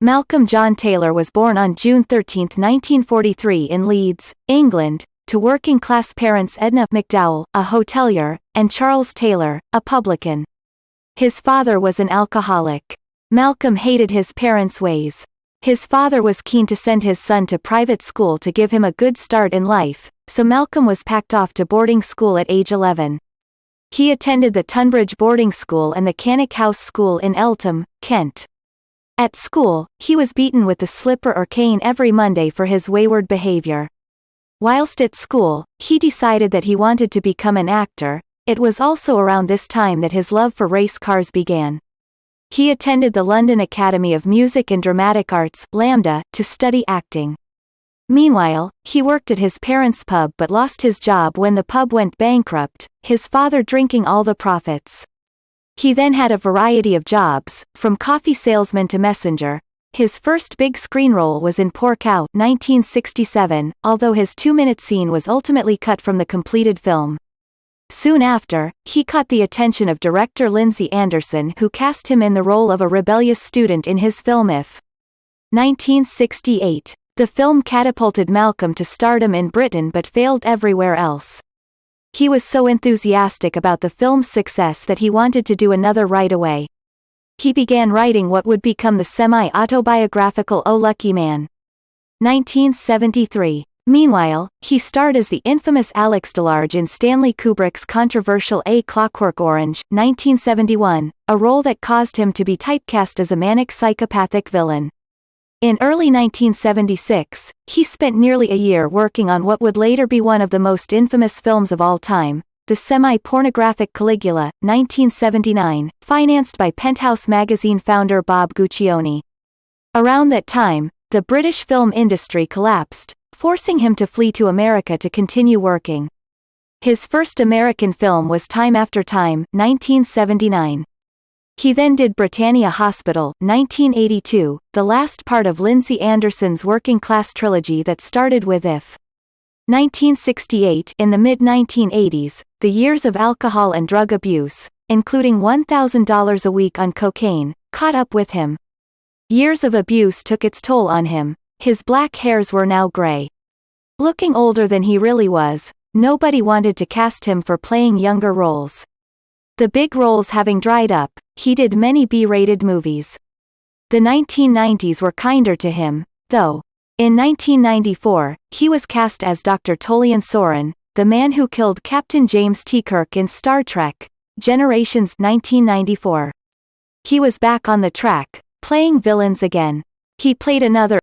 Malcolm John Taylor was born on June 13, 1943 in Leeds, England, to working-class parents Edna McDowell, a hotelier, and Charles Taylor, a publican. His father was an alcoholic. Malcolm hated his parents' ways. His father was keen to send his son to private school to give him a good start in life, so Malcolm was packed off to boarding school at age 11. He attended the Tunbridge boarding school and the Cannock House School in Eltham, Kent. At school, he was beaten with the slipper or cane every Monday for his wayward behavior. Whilst at school, he decided that he wanted to become an actor. It was also around this time that his love for race cars began. He attended the London Academy of Music and Dramatic Arts, LAMDA, to study acting. Meanwhile, he worked at his parents' pub but lost his job when the pub went bankrupt, his father drinking all the profits. He then had a variety of jobs, from coffee salesman to messenger. His first big screen role was in Poor Cow, 1967, although his 2-minute scene was ultimately cut from the completed film. Soon after, he caught the attention of director Lindsay Anderson, who cast him in the role of a rebellious student in his film If. 1968. The film catapulted Malcolm to stardom in Britain but failed everywhere else. He was so enthusiastic about the film's success that he wanted to do another right away. He began writing what would become the semi-autobiographical Oh Lucky Man. 1973. Meanwhile, he starred as the infamous Alex DeLarge in Stanley Kubrick's controversial A Clockwork Orange, 1971, a role that caused him to be typecast as a manic psychopathic villain. In early 1976, he spent nearly a year working on what would later be one of the most infamous films of all time, the semi-pornographic Caligula, 1979, financed by Penthouse magazine founder Bob Guccione. Around that time, the British film industry collapsed, forcing him to flee to America to continue working. His first American film was Time After Time, 1979. He then did Britannia Hospital, 1982, the last part of Lindsay Anderson's working-class trilogy that started with If. 1968. In the mid-1980s, the years of alcohol and drug abuse, including $1,000 a week on cocaine, caught up with him. Years of abuse took its toll on him. His black hairs were now gray. Looking older than he really was, nobody wanted to cast him for playing younger roles. The big roles having dried up, he did many B-rated movies. The 1990s were kinder to him, though. In 1994, he was cast as Dr. Tolian Soren, the man who killed Captain James T. Kirk in Star Trek, Generations, 1994. He was back on the track, playing villains again. He played another